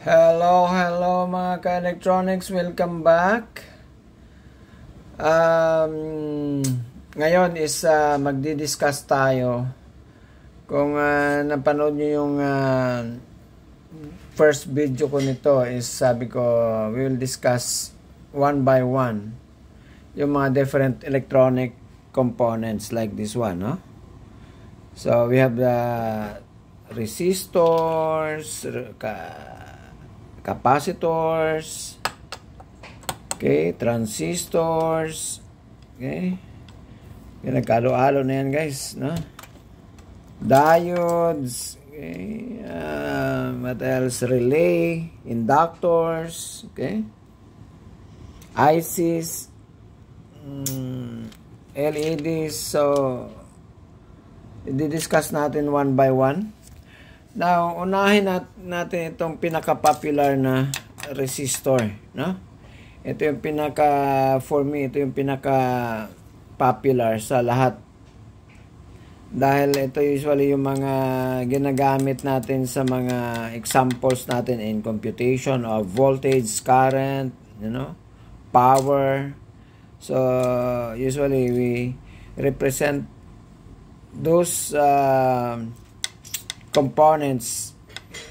Hello mga ka-electronics, welcome back. Ngayon is magdi-discuss tayo. Kung napanood nyo yung first video ko nito, is sabi ko we will discuss one by one yung mga different electronic components like this one, no? So we have the resistors, capacitors, okay, transistors, okay, nagkalo-alo na yan guys, no? Diodes, okay, what else, relay, inductors, okay, ICs, LEDs. So i-discuss natin one by one. Now, unahin natin itong pinaka-popular na resistor, no? Ito yung for me, ito yung pinaka-popular sa lahat. Dahil ito usually yung mga ginagamit natin sa mga examples natin in computation of voltage, current, power. So, usually we represent those components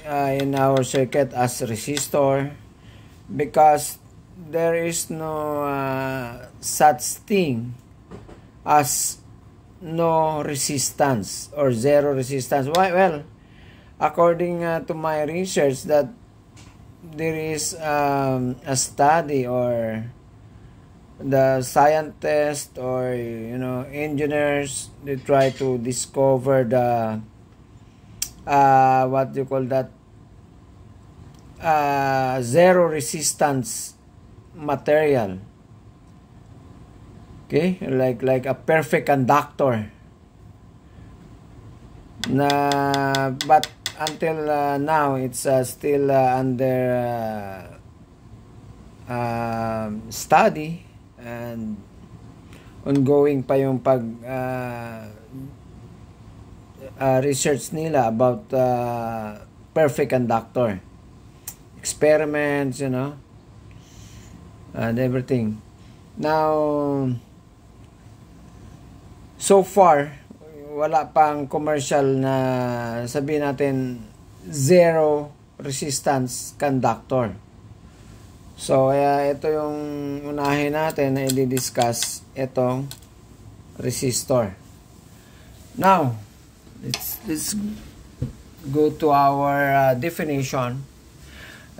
in our circuit as resistor, because there is no such thing as no resistance or zero resistance. Why? Well, according to my research, that there is a study, or the scientists or engineers, they try to discover the what you call that, zero resistance material, okay, like a perfect conductor but until now it's still under study, and ongoing pa yung research nila about perfect conductor, experiments, and everything. Now, so far, wala pang commercial na sabihin natin zero resistance conductor. So, ito yung unahin natin na i-discuss itong resistor. Now, let's go to our definition.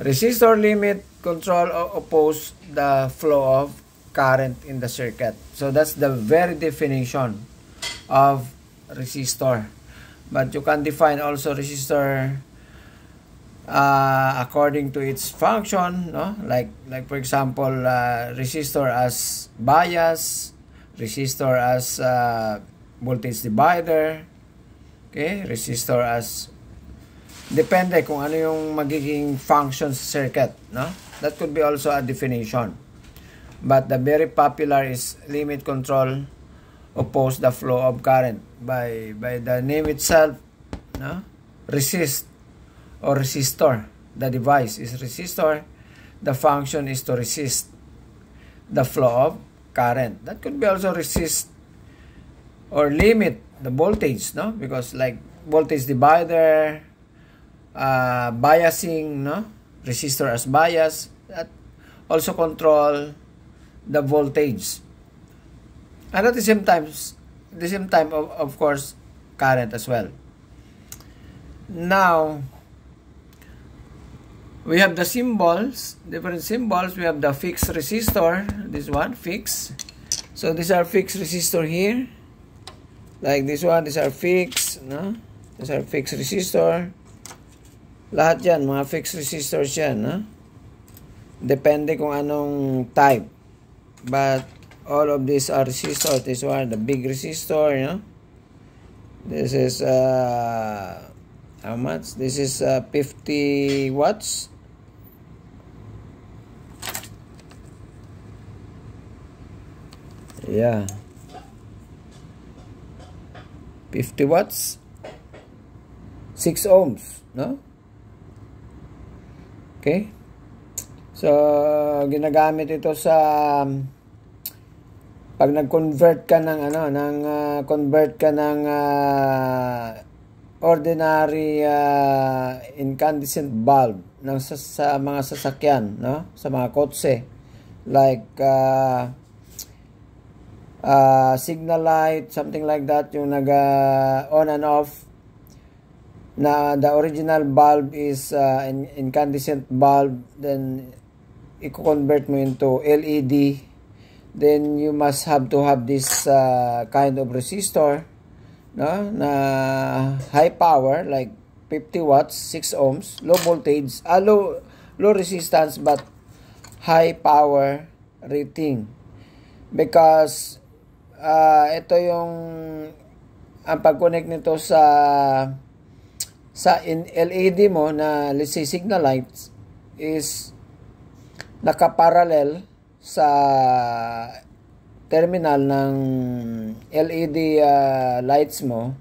Resistor limit, control, or oppose the flow of current in the circuit. So that's the very definition of resistor. But you can define also resistor according to its function, no? Like for example, resistor as bias, resistor as voltage divider. Okay, resistor as, depende kung ano yung magiging function sa circuit, no? That could be also a definition. But the very popular is limit, control, oppose the flow of current. By the name itself, no? Resist or resistor. The device is resistor. The function is to resist the flow of current. That could be also resist or limit the voltage, no? Because like voltage divider, biasing, no? Resistor as bias, that also control the voltage. And at the same time of course, current as well. Now, we have the symbols, different symbols. We have the fixed resistor, this one, fixed. So these are fixed resistor here. Like this one, these are fixed, no? These are fixed resistor. Lahat yan, mga fixed resistors yan, no? Depende kung anong type. But all of these are resistors. This one, the big resistor, This is, how much? This is 50 watts. Yeah. 50 watts, 6 ohms, no? Okay? So, ginagamit ito sa pag nag-convert ka ng convert ka ng ordinary incandescent bulb sa mga sasakyan, no? Sa mga kotse, like signal light, something like that, yung nag on and off, na the original bulb is incandescent bulb, then i-convert mo into LED, then you must have to have this kind of resistor, no, na high power, like 50 watts, 6 ohms, low voltage, low resistance but high power rating, because ito yung ang pag-connect nito sa LED mo na, let's say, signal lights, is nakaparallel sa terminal ng LED lights mo.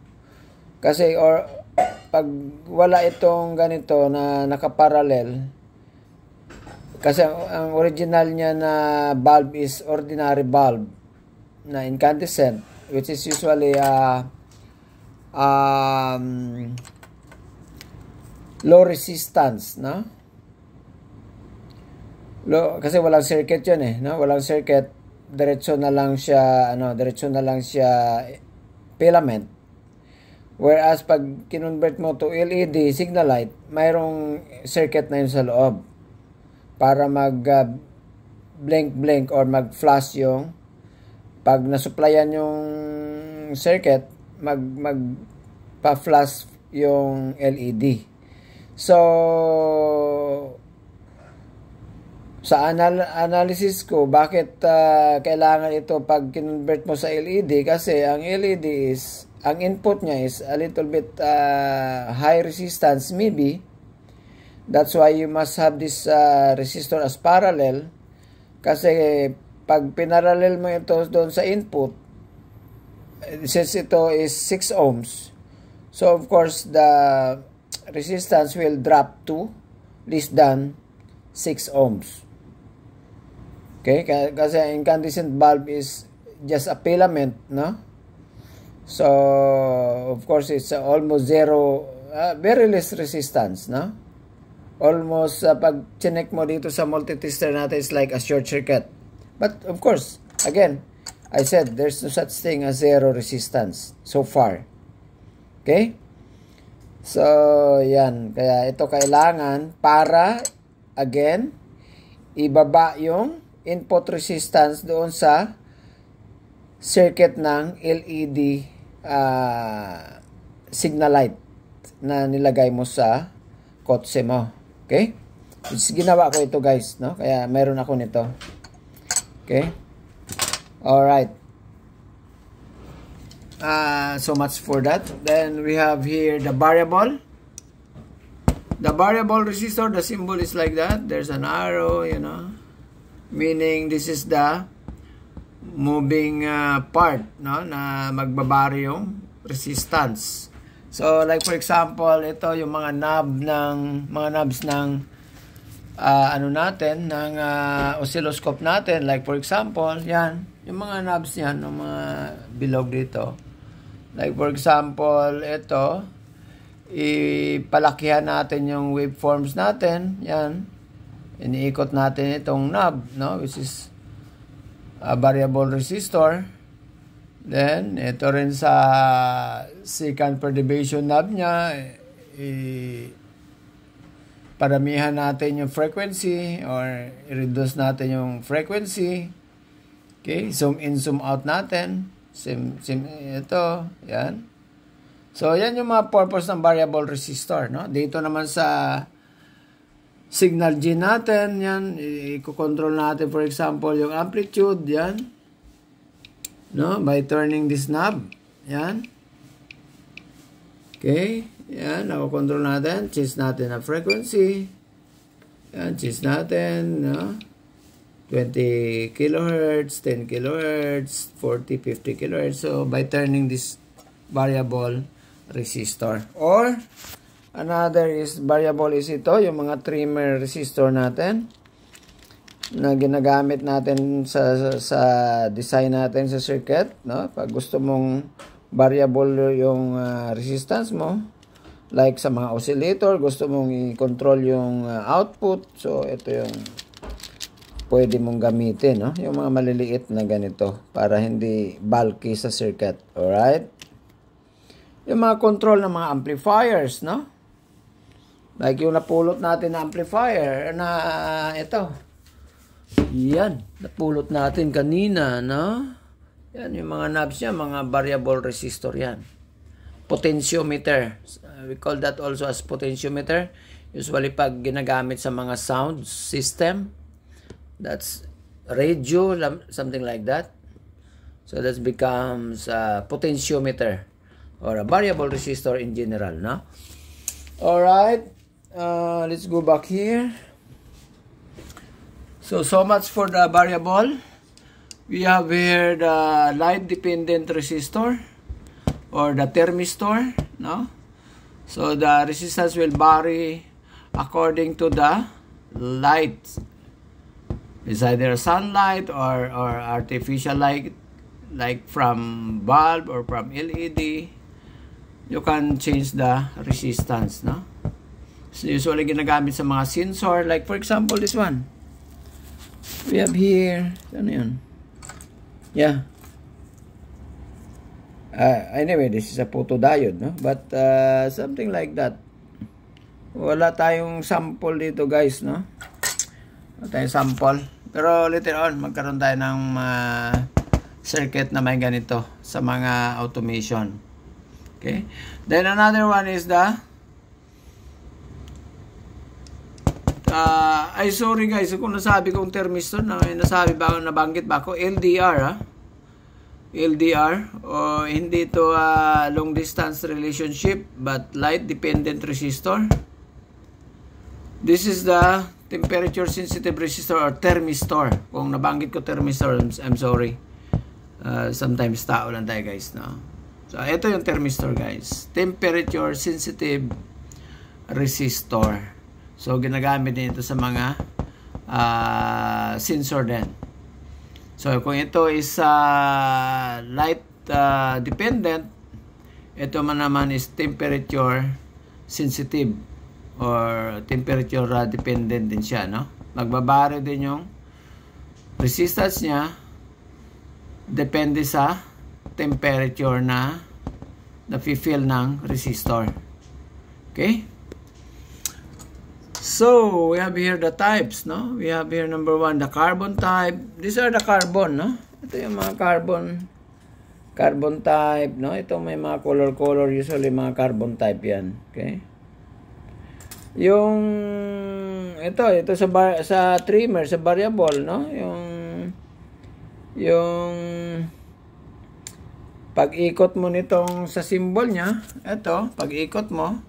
Kasi or pag wala itong ganito na nakaparallel, kasi ang original niya na bulb is ordinary bulb na incandescent, which is usually low resistance, no? Kasi walang circuit 'yun no? Walang circuit, diretso na lang siya filament. Whereas pag kinonvert mo to LED signal light, mayroong circuit na 'yun sa loob para mag blink or mag-flash yung pag nasupplyan yung circuit, pa-flash yung LED. So, sa analysis ko, bakit kailangan ito pag kinonvert mo sa LED? Kasi ang LED is, ang input niya is a little bit high resistance maybe. That's why you must have this resistor as parallel. Kasi pag pinarallel mo ito doon sa input, since ito is 6 ohms, so of course the resistance will drop to less than 6 ohms. Okay? Kasi incandescent bulb is just a filament, no? So, of course, it's almost zero, very less resistance, no? Almost, pag chinek mo dito sa multitester natin, is like a short circuit. But, of course, again, I said, there's no such thing as zero resistance so far. Okay? So, yan. Kaya ito kailangan para, again, ibaba yung input resistance doon sa circuit ng LED signal light na nilagay mo sa kotse mo. Okay? Ginawa ko ito, guys, no? Kaya meron ako nito. Okay? Alright. So much for that. Then we have here the variable. The variable resistor, the symbol is like that. There's an arrow, meaning this is the moving part, no, na magbabari yung resistance. So like for example, ito yung mga knobs ng natin, ng oscilloscope natin. Like for example, yan, yung mga knobs yan, yung mga bilog dito. Like for example, ito, ipalakihan natin yung waveforms natin. Yan. Iniikot natin itong knob, no? Which is a variable resistor. Then, ito rin sa secant perturbation knob niya, paramihan natin yung frequency or i-reduce natin yung frequency. Okay? Zoom in, zoom out natin. Ito, yan. So, yan yung mga purpose ng variable resistor, no? Dito naman sa signal G natin, yan, i-control natin, for example, yung amplitude, yan, no? By turning this knob, yan. Okay, yan, nakokontrol natin, change natin ang frequency, yan, change natin, no? 20 kilohertz, 10 kilohertz, 40, 50 kilohertz. So, by turning this variable resistor. Or, Another is variable is ito, yung mga trimmer resistor natin na ginagamit natin sa design natin sa circuit, no? Pag gusto mong variable yung resistance mo, like sa mga oscillator, gusto mong i-control yung output, so ito yung pwede mong gamitin, no? Yung mga maliliit na ganito para hindi bulky sa circuit. Alright? Yung mga control ng mga amplifiers, no? Like yung napulot natin na amplifier na ito. Yan, napulot natin kanina, no? Yan, yung mga knobs niya, mga variable resistor yan. Potentiometer. We call that also as potentiometer. Usually pag ginagamit sa mga sound system, that's radio, something like that. So that becomes a potentiometer or a variable resistor in general, no? Alright, let's go back here. So much for the variable. We have here the light dependent resistor or the thermistor, no? So the resistance will vary according to the light. It's either sunlight or artificial light, like from bulb or from LED. You can change the resistance, no? So usually ginagamit sa mga sensor, like for example this one. We have here, ano yun? Yeah. Anyway, this is a photodiode, no? But something like that. Wala tayong sample dito, guys, no? Wala tayong sample. Pero later on, magkaroon tayo ng circuit na may ganito sa mga automation. Okay? Then another one is the sorry guys, kung nasabi kong thermistor, nasabi ba, nabanggit ba ako? LDR, ha? LDR, o hindi to long distance relationship, but light dependent resistor. This is the temperature sensitive resistor or thermistor. Kung nabanggit ko thermistor, I'm sorry. Sometimes tao lang tayo, guys, no? So, ito yung thermistor, guys. Temperature sensitive resistor. So, ginagamit din ito sa mga sensor din. So, kung ito is light dependent, ito man naman is temperature sensitive or temperature dependent din siya, no? Magbabari din yung resistance niya depende sa temperature na nafi-fill ng resistor. Okay? So, we have here the types, no? We have here number 1, the carbon type. These are the carbon, no? Ito yung mga carbon type, no? Ito may mga color, usually mga carbon type yan. Okay? Yung, ito sa trimmer, sa variable, no? Yung pag-ikot mo nitong sa symbol niya, ito, pag-ikot mo,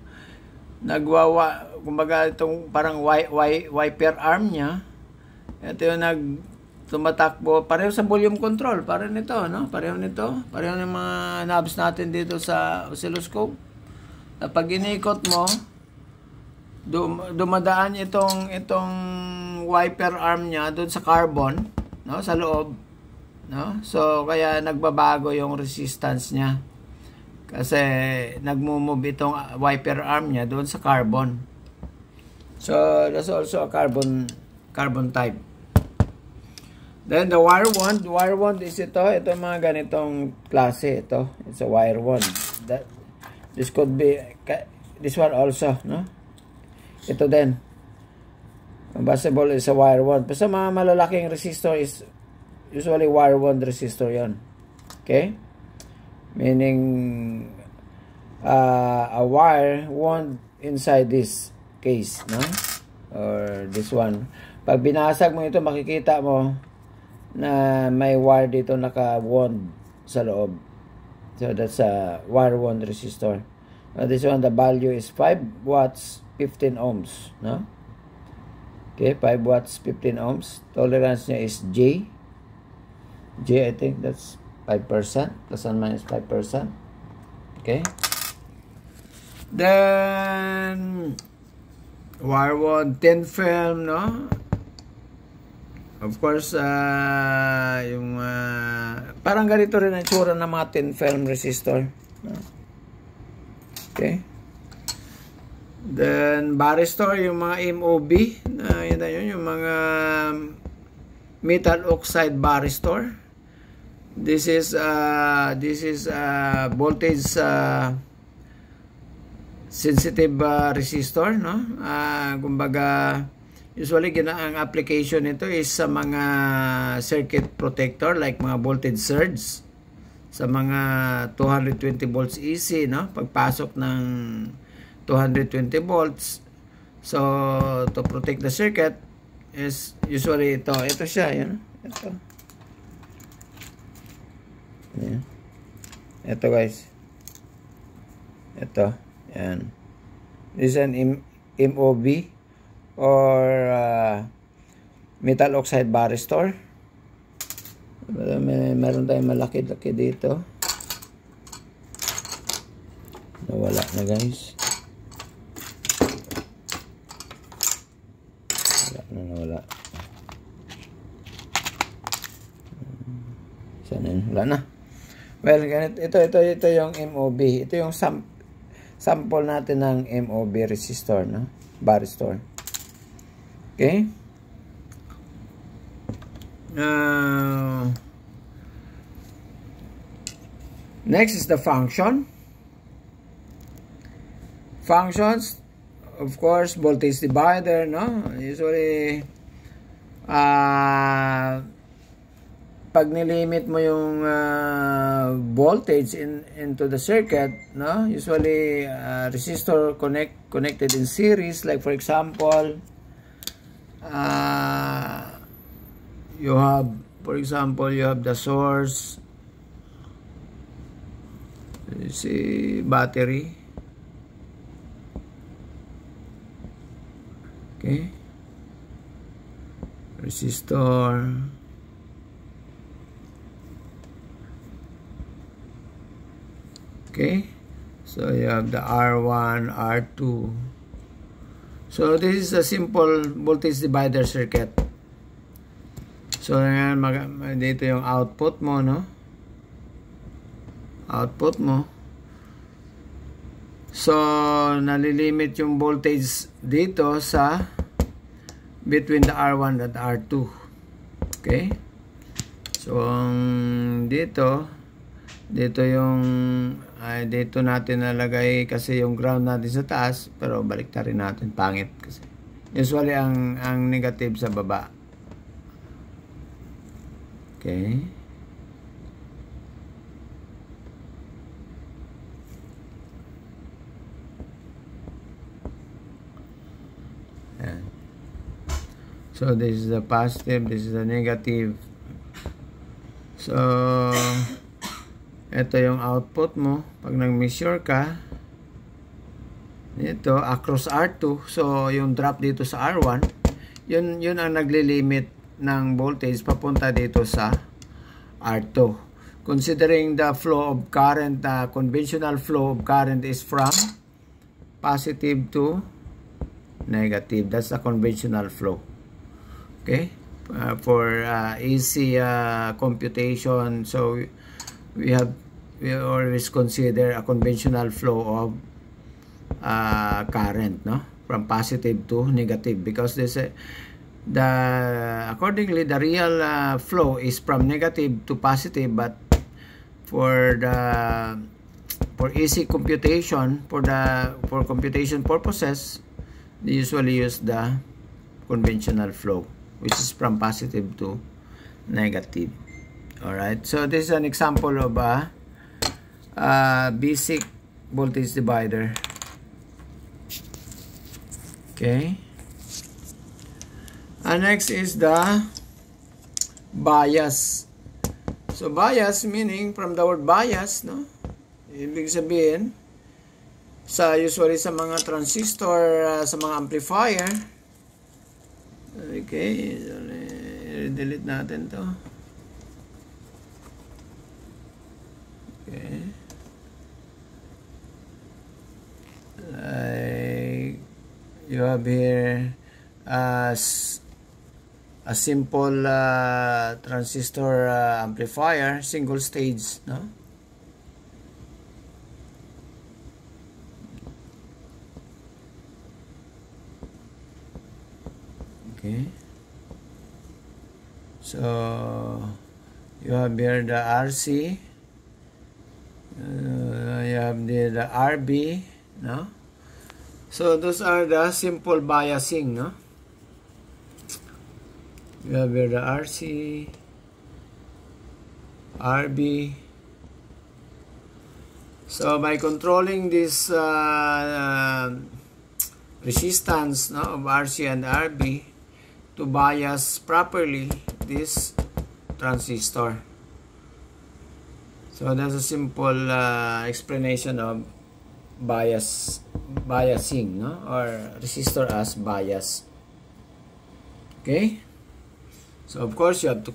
kumbaga itong parang wiper arm niya, ito yung tumatakbo, pareho sa volume control, pareho nito, no? Pareho ng mga knobs natin dito sa oscilloscope. Pag inikot mo, dumadaan itong wiper arm niya doon sa carbon, no? Sa loob, no? So kaya nagbabago yung resistance niya. Kasi nagmo-move itong wiper arm niya doon sa carbon. So that's also a carbon type. Then the wire wand is ito mga ganitong klase ito. It's a wire wand. This could be this one also, no? Ito din. Compatible is a wire wand. Pero sa mga malalaking resistor is usually wire wand resistor 'yon. Okay? Meaning a wire wand inside this case, no? Or this one. Pag binasag mo ito, makikita mo na may wire dito naka-wand sa loob. So that's a wire wand resistor. This one, the value is 5 watts 15 ohms, no? Okay, 5 watts 15 ohms. Tolerance niya is J. I think that's 5%, plus and minus 5%. Okay. Then wire wand, thin film, no? Of course, yung parang ganito rin ang tsura ng mga thin film resistor. Okay. Then varistor, yung mga MOB, yun yung mga metal oxide varistor. This is voltage sensitive resistor, no? Kumbaga, usually ang application nito is sa mga circuit protector like mga voltage surge sa mga 220 volts AC, no? Pagpasok ng 220 volts, so to protect the circuit is usually ito siya, yun, ito guys, yan, this is an MOB or metal oxide varistor. Meron tayong malaki-laki dito, nawala na guys, nawala. Sana wala na. Well, ito yung MOB. Ito yung sample natin ng MOB resistor, no? Varistor. Okay? Next is the function. Functions, of course, voltage divider, no? Usually, pag nilimit mo yung voltage into the circuit, no? Usually resistor connected in series, like for example, you have the source, you see battery, okay, resistor, okay, so you have the R1, R2. So this is a simple voltage divider circuit. So yan, dito yung output mo, no? Output mo. So nalilimit yung voltage dito sa between the R1 and R2. Okay? So dito yung dito natin nalagay kasi yung ground natin sa taas, pero baliktarin natin, pangit kasi usually ang negative sa baba. Okay, yan. So this is the positive, this is the negative. So ito yung output mo pag nag-measure ka ito across R2. So yung drop dito sa R1, yun ang naglilimit ng voltage papunta dito sa R2. Considering the flow of current, conventional flow of current is from positive to negative. That's the conventional flow. Okay, for easy computation, so we always consider a conventional flow of current, no, from positive to negative, because accordingly the real flow is from negative to positive, but for easy computation, for computation purposes, they usually use the conventional flow, which is from positive to negative. Alright, so this is an example of a basic voltage divider. Okay. And next is the bias. So bias meaning from the word bias, no? Ibig sabihin usually sa mga transistor, sa mga amplifier. Okay, delete natin to. Okay. You have here a simple transistor amplifier, single stage, no? Okay. So you have here the RC, you have the RB, no? So those are the simple biasing, no? You have here the RC, RB. So by controlling this resistance, no, of RC and RB to bias properly this transistor. So that's a simple explanation of biasing, no, or resistor as bias. Okay, so of course you have to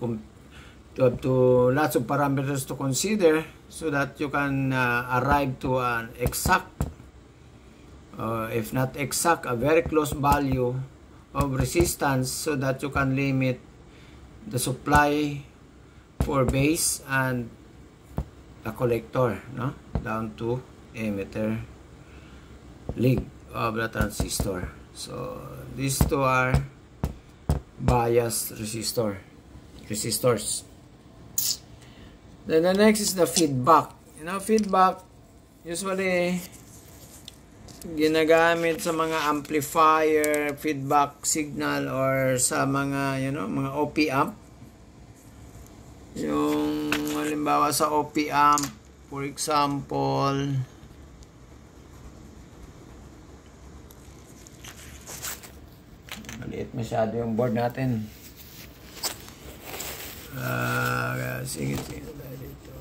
lots of parameters to consider so that you can arrive to an exact, if not exact, a very close value of resistance, so that you can limit the supply for base and the collector, no, down to emitter leg of the transistor. So these two are bias resistors. Then the next is the feedback. You know, feedback usually ginagamit sa mga amplifier, feedback signal, or sa mga, you know, mga OP amp. Yung halimbawa sa OP amp, for example, maliit masyado yung board natin. Sige tayo dito.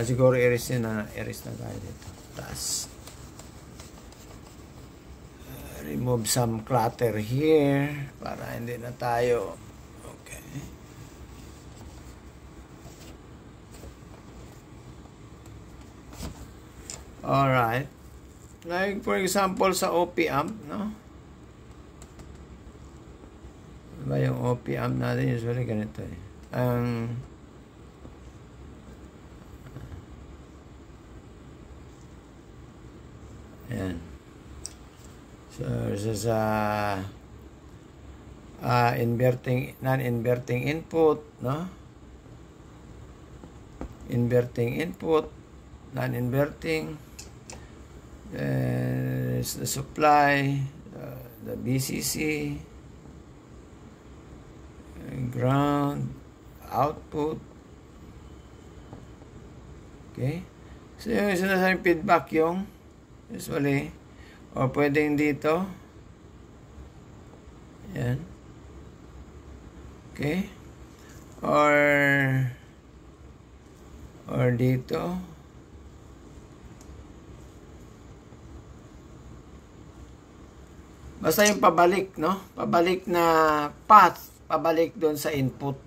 Siguro erase na tayo dito. Tapos remove some clutter here para hindi na tayo. Okay. Alright. Like for example sa OP amp, no? Diba yung OP amp natin usually ganito eh. Ayan. So this is non-inverting input, no? Inverting input, non-inverting. Then it's the supply, the BCC, ground, output. Okay. So yung isa na sa feedback yung usually, o pwedeng dito. Yan. Okay. Or dito. Basta yung pabalik, no? Pabalik na path, pabalik doon sa input.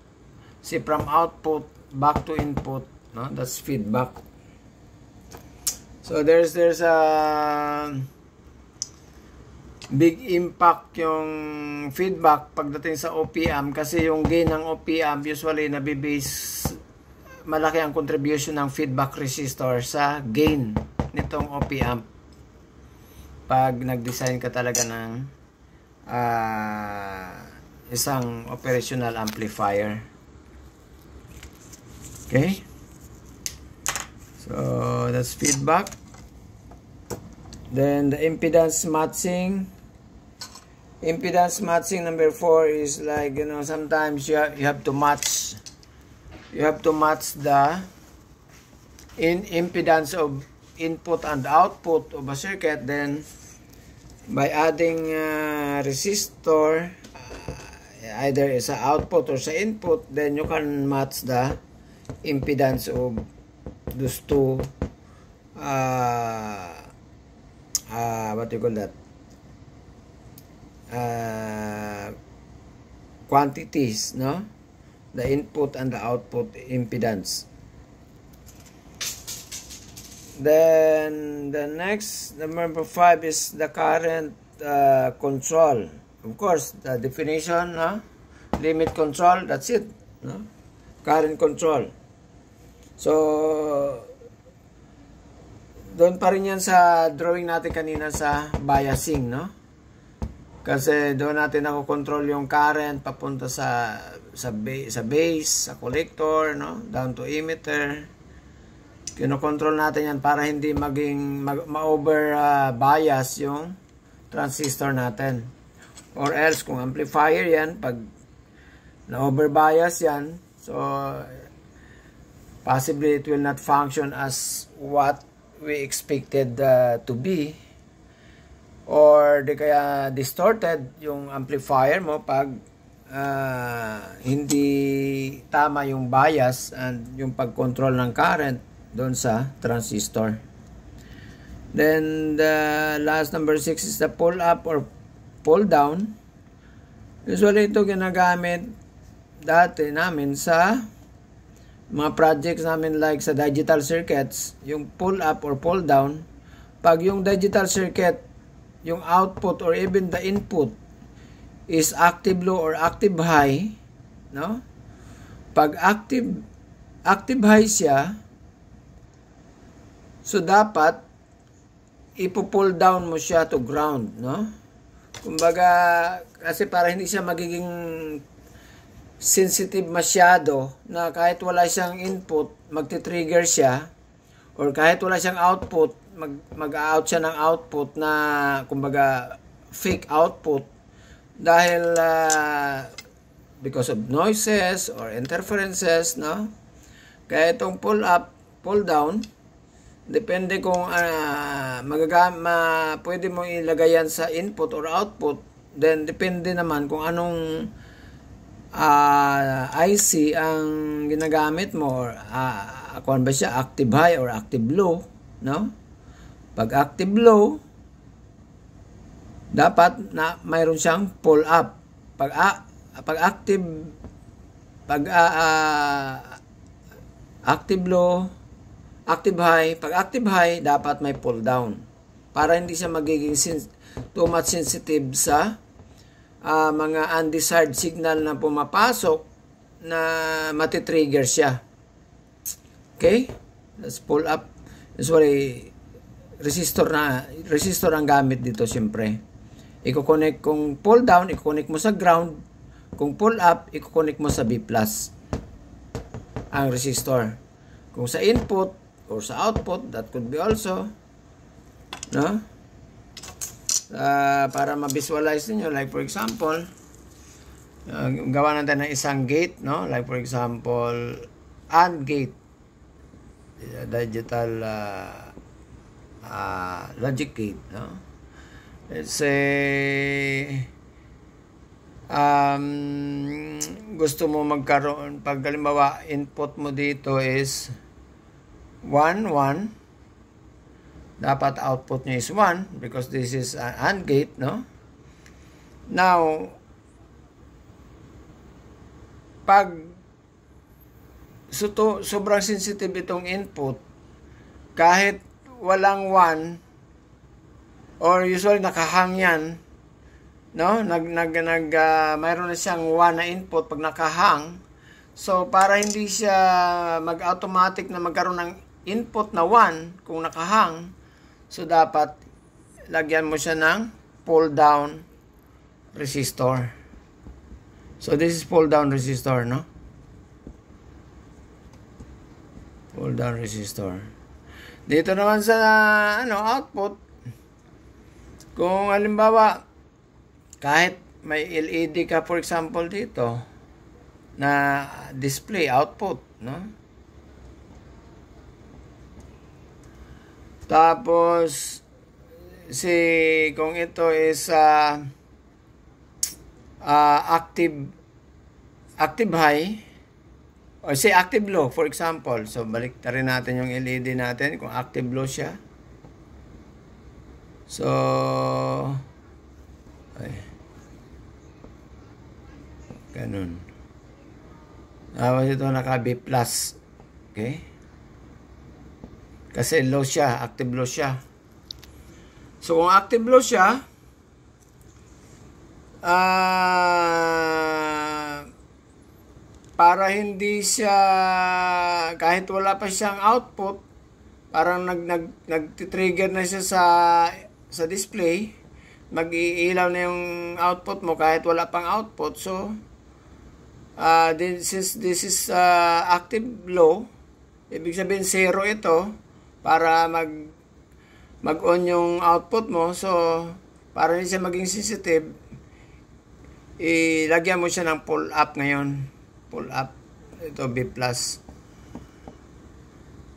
See, from output back to input, no? That's feedback. So there's a big impact yung feedback pagdating sa OP-amp, kasi yung gain ng OP-amp usually nabibase, malaki ang contribution ng feedback resistor sa gain nitong OP-amp pag nag-design ka talaga ng isang operational amplifier. Okay, so that's feedback. Then the impedance matching. Impedance matching number 4 is like, you know, sometimes you have to match the impedance of input and output of a circuit. Then by adding resistor, either sa output or sa input, then you can match the impedance of those two what do you call that, quantities, no? The input and the output impedance. Then the next, number 5 is the current control. Of course, the definition, limit control, that's it. No? Current control. So, doon pa rin yan sa drawing natin kanina sa biasing, no? Kasi doon natin nakokontrol yung current papunta sa base, sa collector, no? Down to emitter. Kinokontrol natin yan para hindi maging ma-over bias yung transistor natin. Or else, kung amplifier yan, pag na-over bias yan, so possibly it will not function as what we expected to be, or di kaya distorted yung amplifier mo pag hindi tama yung bias and yung pag-control ng current doon sa transistor. Then the last, number 6, is the pull up or pull down. Usually ito ginagamit dati namin sa mga projects namin like sa digital circuits, yung pull up or pull down. Pag yung digital circuit, yung output or even the input is active low or active high, no? Pag active high siya, so dapat ipo-pull down mo siya to ground, no? Kumbaga, kasi para hindi siya magiging sensitive masyado na kahit wala siyang input, magti-trigger siya, or kahit wala siyang output, mag-out siya ng output na kumbaga fake output dahil because of noises or interferences, no? Kaya itong pull up, pull down, depende kung pwede mo ilagay yan sa input or output, then depende naman kung anong IC ang ginagamit mo, or kung ba siya active high or active low, no? Pag active low, dapat na mayroon siyang pull up. Pag active low, active high, pag active high, dapat may pull down para hindi siya magiging too much sensitive sa mga undesired signal na pumapasok na matitrigger siya. Okay? Let's pull up. Usually, resistor ang gamit dito siyempre. I-connect kung pull down, i-connect mo sa ground. Kung pull up, i-connect mo sa B+. Ang resistor. Kung sa input or sa output, that could be also, no? Para ma-visualize niyo, like for example, gawa natin ng isang gate, no? Like for example, AND gate, digital logic gate, no? Let's say gusto mo magkaroon, pag halimbawa input mo dito is 1, 1, dapat output niya is 1 because this is an AND gate, no? Now, pag sobrang sensitive itong input, kahit walang 1, or usually nakahang yan, no? Mayroon na siyang 1 na input pag nakahang. So, para hindi siya mag-automatic na magkaroon ng input na 1 kung nakahang, so dapat lagyan mo siya ng pull down resistor. So, this is pull down resistor, no? Pull down resistor. Dito naman sa output, kung halimbawa kahit may LED ka, for example dito na display output, no? Tapos kung ito is active high or say active low, for example. So balik na rin natin yung LED natin kung active low siya. So ganun. Tapos ito naka B+. Okay? Kasi low siya, active low siya. So kung active low siya, para hindi siya, kahit wala pa siyang output, parang nag-trigger na siya sa display, mag-iilaw na yung output mo kahit wala pang output. So since this is active low, ibig sabihin 0 ito para mag-on yung output mo. So para hindi siya maging sensitive, ilagyan mo siya ng pull up ngayon. Pull up. Ito B+.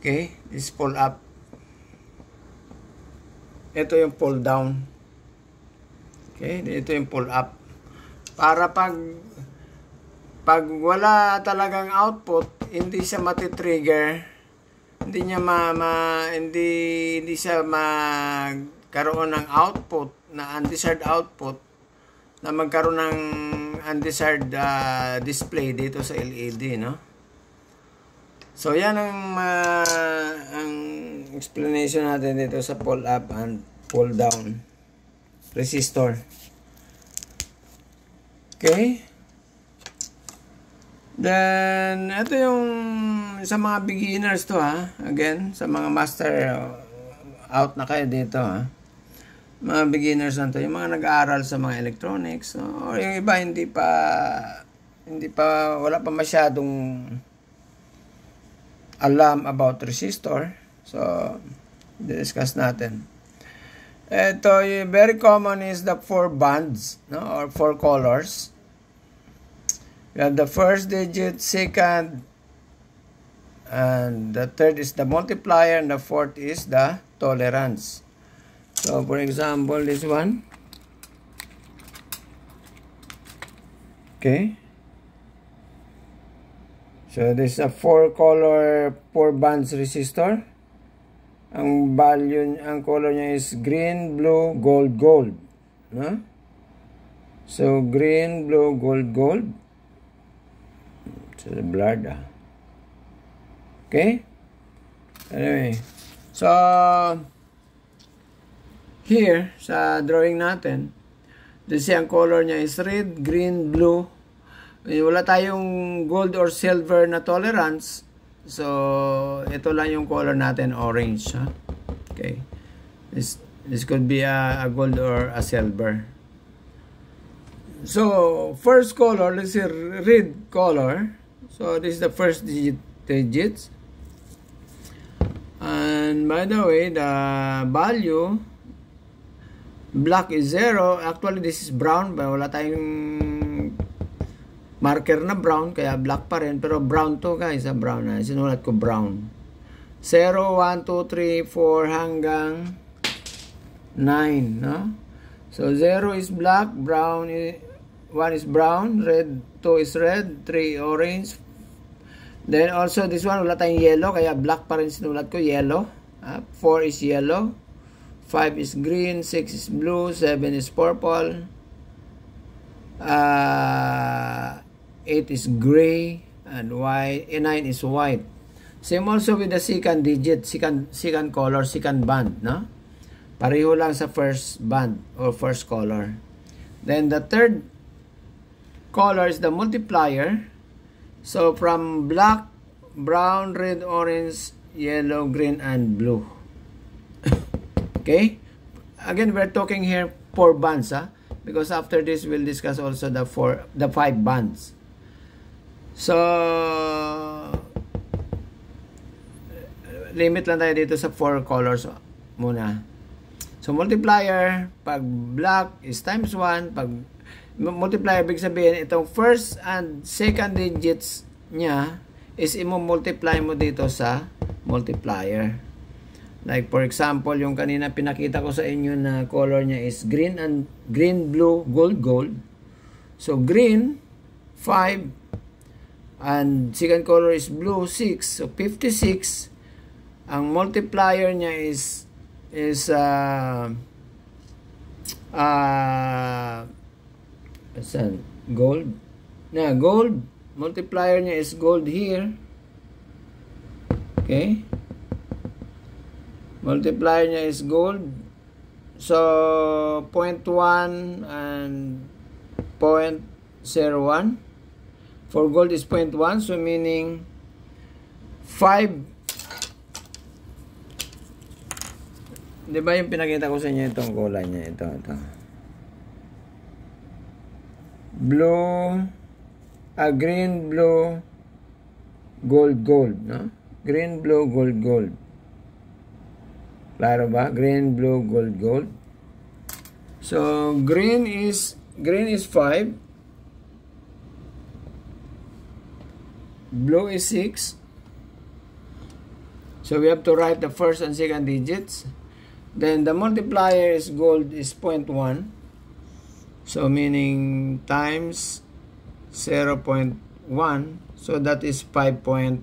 Okay, this pull up. Ito yung pull down. Okay, ito yung pull up. Para pag wala talagang output, hindi siya matitrigger. Hindi niya hindi siya magkaroon ng output, na undesired output, na magkaroon ng undesired display dito sa LED, no? So yan ang explanation natin dito sa pull up and pull down resistor. Okay? Then ito yung sa mga beginners to, ha. Again, sa mga master, out na kayo dito, ha. Mga beginners na to, yung mga nag-aaral sa mga electronics, no? Or yung iba hindi pa wala pa masyadong alam about resistor. So discuss natin. Ito, very common is the 4 bands, no, or 4 colors. We have the first digit, second, and the third is the multiplier, and the fourth is the tolerance. So for example, this one. Okay. So this is a 4-color 4 bands resistor. Ang value, ang color niya is green, blue, gold, gold. No? So green, blue, gold, gold. So blurred, Okay? Anyway. So here, sa drawing natin, this ang color niya is red, green, blue. Wala tayong gold or silver na tolerance. So, ito lang yung color natin, orange. Ha? Okay. This could be a gold or a silver. So, first color, let's say red color. So, this is the first digits. And by the way, the value, black is 0. Actually, this is brown. Wala tayong marker na brown, kaya black pa rin. Pero brown to, guys. Brown na. Sinulat ko brown. 0, 1, 2, 3, 4 hanggang 9. No? So, 0 is black. Brown is 1 is brown. Red, 2 is red. 3 orange. Then also, this one, wala tayong yellow. Kaya black pa rin sinulat ko. Yellow. 4 is yellow. 5 is green, 6 is blue, 7 is purple, 8 is gray, and 9 is white. Same also with the second digit, second color, second band, no? Pareho lang sa first band or first color. Then the third color is the multiplier. So from black, brown, red, orange, yellow, green, and blue. Okay? Again, we're talking here 4 bands, because after this we'll discuss also the 5 bands. So limit lang tayo dito sa 4 colors muna. So multiplier, pag black is times 1, pag multiplier, ibig sabihin itong first and second digits niya is i-multiply mo dito sa multiplier. Like for example, yung kanina pinakita ko sa inyo na color niya is green, and green, blue, gold, gold. So green 5 and second color is blue 6. So 56. Ang multiplier niya is gold. Na gold, multiplier niya is gold here. Okay? Multiplier niya is gold. So, 0.1 and 0.01. For gold is 0.1. So, meaning 5. Diba yung pinakita ko sa inyo itong kulay niya? Ito. Blue, green, blue, gold, no? Green, blue, gold. Klaro ba? Green, blue, gold. So, green is 5. Blue is 6. So, we have to write the first and second digits. Then, the multiplier is gold is 0.1. So, meaning times 0.1. So, that is 5.6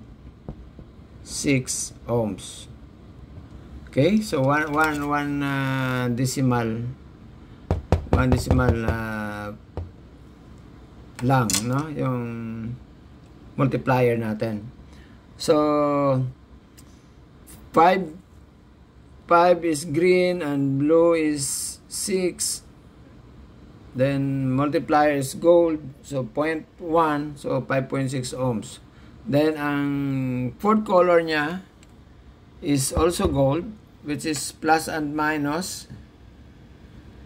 ohms. Okay, so one decimal lang, no, yung multiplier natin. So 5 is green and blue is 6. Then multiplier is gold, so 0.1, so 5.6 ohms. Then ang fourth color niya is also gold, which is plus and minus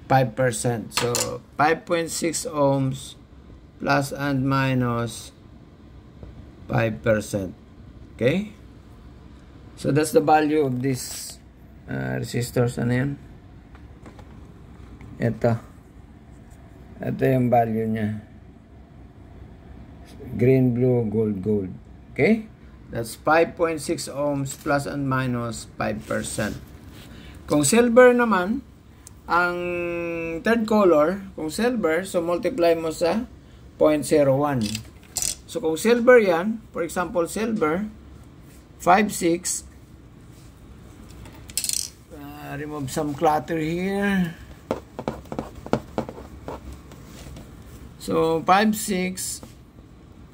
5%. So 5.6 ohms plus and minus 5%. Okay? So that's the value of this resistors. Ano yan? Ito yung value niya. Green, blue, gold. Okay? That's 5.6 ohms plus and minus 5%. Kung silver naman, ang third color, kung silver, so multiply mo sa 0.01. So kung silver yan, for example, silver, 5.6, remove some clutter here. So 5.6,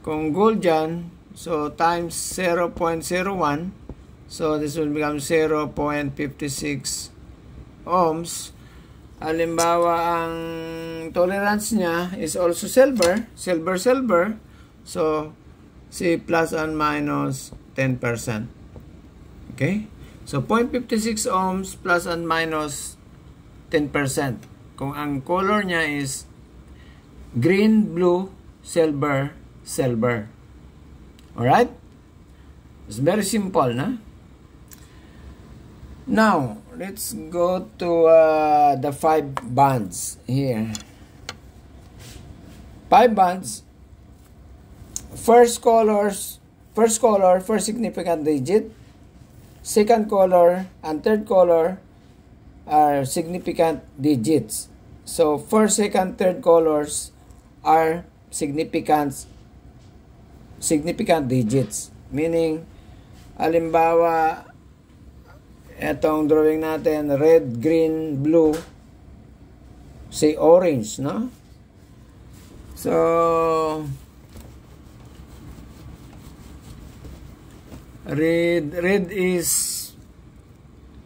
kung gold yan, so times 0.01, so this will become 0.56 ohms. Halimbawa, ang tolerance niya is also silver. So, say plus and minus 10%. Okay? So, 0.56 ohms plus and minus 10%. Kung ang color niya is green, blue, silver. Alright? It's very simple, na? Now, let's go to the 5 bands here. 5 bands. First color, first significant digit. Second color and third color are significant digits. So, first, second, third colors are significant digits. Meaning, halimbawa, etong drawing natin, red, green, blue, say orange, no? So, red is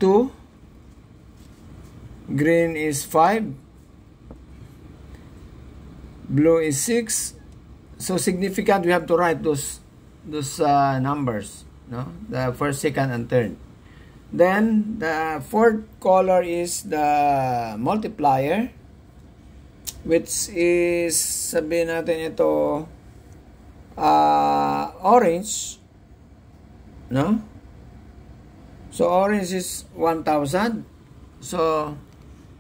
2, green is 5, blue is 6. So significant, we have to write those numbers, no? The first, second, and third. Then the fourth color is the multiplier, which is, sabihin natin ito, orange, no? So orange is 1,000. So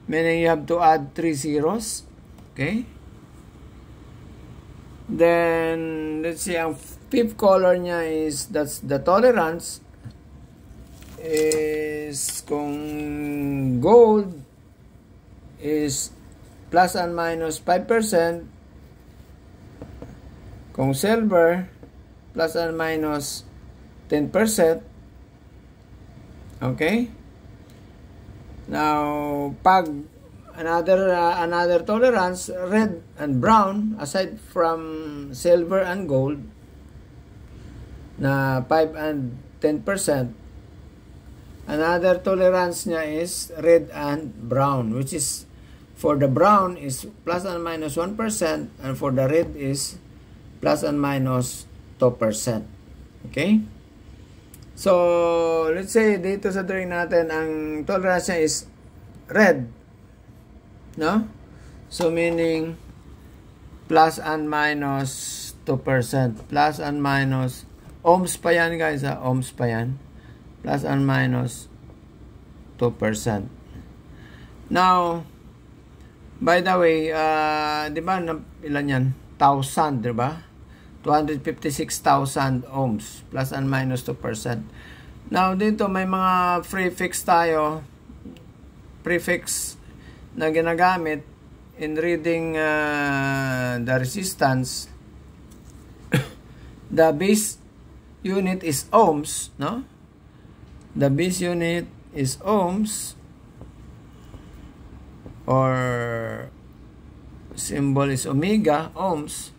meaning you have to add 3 zeros. Okay? Then let's see, ang fifth color niya is, that's the tolerance, is kung gold is plus and minus 5%, kung silver plus and minus 10%. Okay? Now, pag another tolerance, red and brown, aside from silver and gold, na 5 and 10%, Another tolerance niya is red and brown, which is for the brown is plus and minus 1%, and for the red is plus and minus 2%. Okay? So, let's say dito sa drawing natin, ang tolerance niya is red. No? So, meaning plus and minus 2%. Plus and minus, ohms pa yan guys, ha? Ohms pa yan. Plus and minus 2%. Now, by the way, di ba, ilan yan? 1,000, di ba? 256,000 ohms, plus and minus 2%. Now, dito may mga prefix tayo, prefix na ginagamit in reading the resistance. The base unit is ohms, no? The base unit is ohms, or symbol is omega, ohms.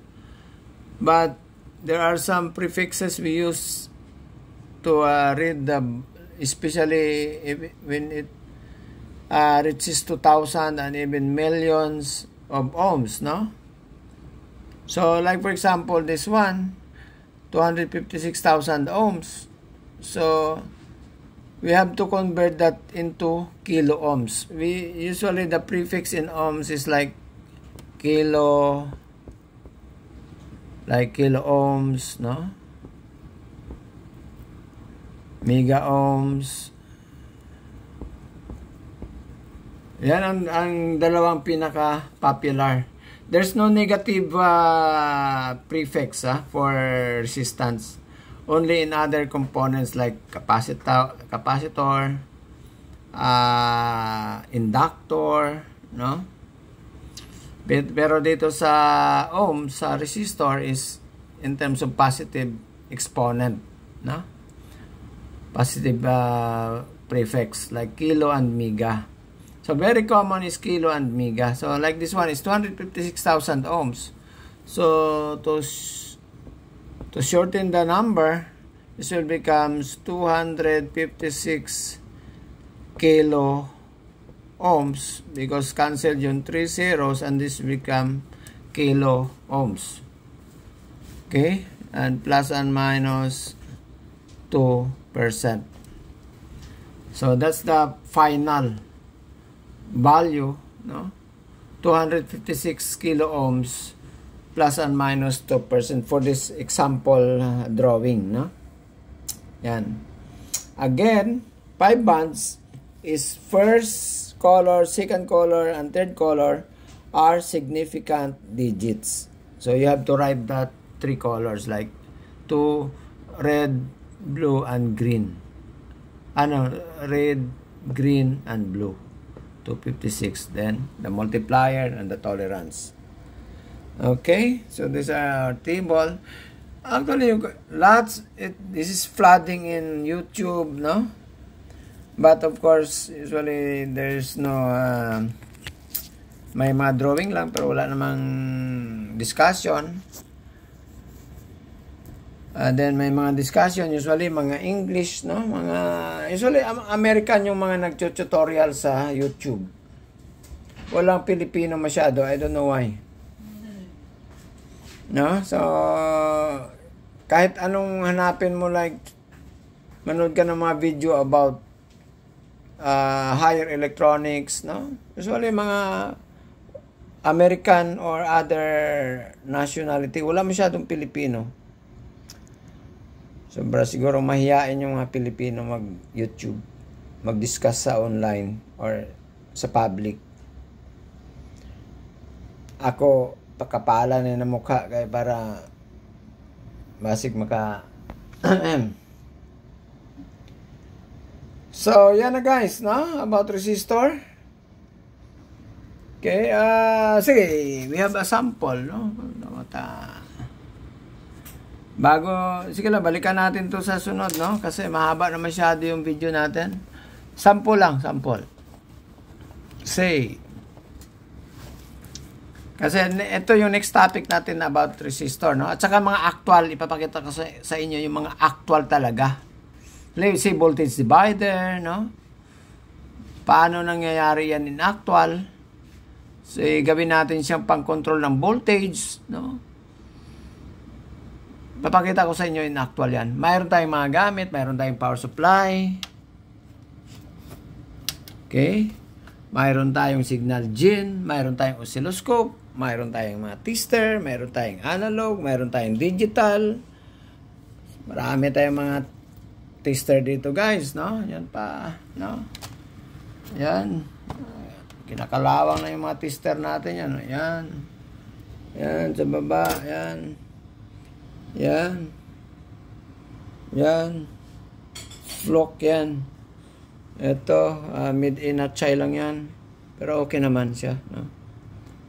But there are some prefixes we use to read the, especially when it reaches 2,000 and even millions of ohms, no? So, like for example, this one, 256,000 ohms. So, we have to convert that into kilo ohms. Usually the prefix in ohms is like kilo ohms, no? Mega ohms. Yan ang dalawang pinaka-popular. There's no negative prefix for resistance. Only in other components like capacitor, inductor, no? Pero dito sa ohm, sa resistor is in terms of positive exponent, no? Positive prefix like kilo and mega. So very common is kilo and mega. So like this one is 256,000 ohms. So to shorten the number, this will becomes 256 kilo ohms, because cancel yung 3 zeros and this become kilo ohms. Okay, and plus and minus 2%. So that's the final value, no? 256 kilo ohms plus and minus 2% for this example drawing, no? Yan. Again, 5 bands is first color, second color, and third color are significant digits. So you have to write that 3 colors like 2, red, blue, and green. Red, green, and blue. 256. Then the multiplier and the tolerance. Okay, so these are our table. Actually, this is flooding in YouTube, no? But of course, usually there's no may mga drawing lang pero wala namang discussion. Then may mga discussion, usually mga English, no? Usually American yung mga nag-tutorial sa YouTube. Walang Pilipino masyado, I don't know why. No? So kahit anong hanapin mo, like manood ka ng mga video about higher electronics, no? Usually mga American or other nationality, wala masyadong Pilipino. Sobra siguro mahiyain yung mga Pilipino mag-YouTube, mag-discuss sa online or sa public. Ako, pagkapala na mukha kaya para basig maka So, yan na guys, no? About resistor. Okay, sige, we have a sample, no? Sige lang, balikan natin to sa sunod, no? Kasi mahaba na masyado yung video natin. Sample lang, sample. Say. Kasi ito yung next topic natin about resistor, no? At saka mga actual, ipapakita ko sa inyo yung mga actual talaga. let's say voltage divider, no? Paano nangyayari yan in actual? So, gawin natin siyang pang-control ng voltage, no? Papakita ko sa inyo in actual yan. Mayroon tayong mga gamit, mayroon tayong power supply. Okay? Mayroon tayong signal gen, mayroon tayong oscilloscope, mayroon tayong mga tester, mayroon tayong analog, mayroon tayong digital. Marami tayong mga tester dito, guys, no? Yan pa, no? Yan. Kinakalawang na yung mga tester natin yan. Yan. Yan, sa baba. Yan. Yan. Yan. Flock yan. Ito, made-in at chai lang yan. Pero okay naman siya. No?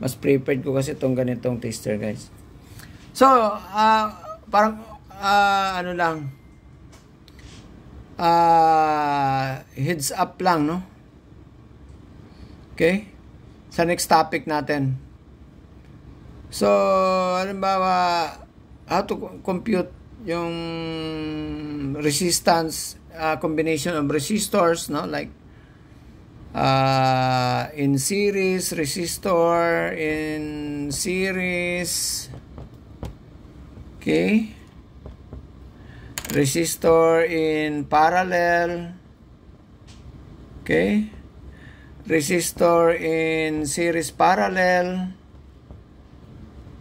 Mas prepared ko kasi itong ganitong tester, guys. So, parang, ano lang, heads up lang, no? Okay? Sa next topic natin. So, halimbawa, how to compute yung resistance, combination of resistors, no? Like, in series, resistor, in series, okay? Resistor in parallel, okay? Resistor in series parallel,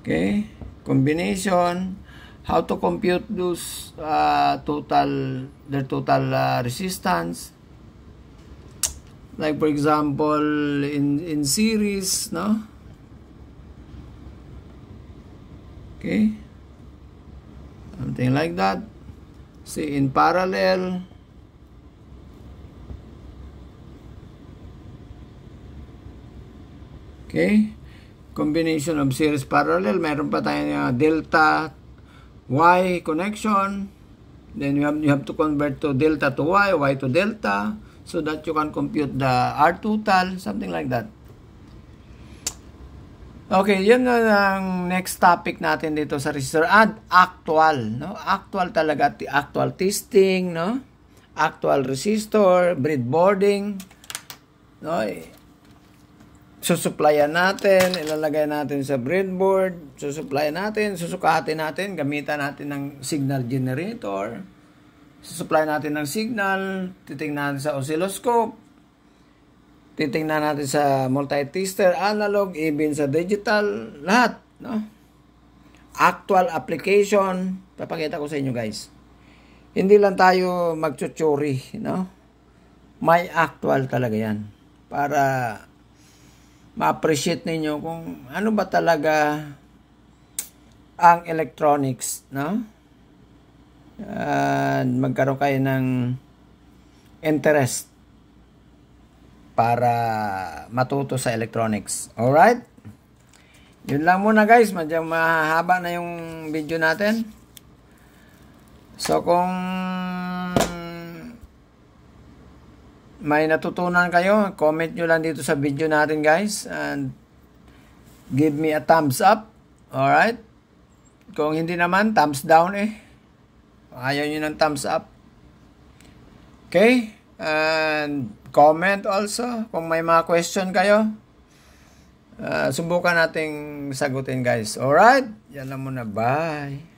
okay? Combination, how to compute those their total resistance. Like for example, in series, no? Okay? Something like that. See, in parallel, okay? Combination of series parallel. Meron pa tayong delta Y connection. Then you have to convert to delta to Y, Y to delta, so that you can compute the R total, something like that. Okay, yun na ang next topic natin dito sa resistor. And actual, no? Actual talaga, actual testing, no? Actual resistor, breadboarding, no? Susuplayan natin, ilalagay natin sa breadboard, susuplayan natin, susukatin natin, gamitan natin ng signal generator, susuplayan natin ng signal, titingnan natin sa oscilloscope, titingnan natin sa multi-tester, analog, even sa digital, lahat, no? Actual application, papakita ko sa inyo, guys. Hindi lang tayo magchuchuri, no? May actual talaga yan. Para ma-appreciate ninyo kung ano ba talaga ang electronics, no? Magkaroon kayo ng interest para matuto sa electronics. Alright? Yun lang muna, guys. Medyo mahaba na yung video natin. So, kung may natutunan kayo, comment nyo lang dito sa video natin, guys. And give me a thumbs up. Alright? Kung hindi naman, thumbs down eh. Ayaw nyo ng thumbs up. Okay? And comment also. Kung may mga question kayo, subukan nating sagutin, guys. Alright? Yan lang muna. Bye.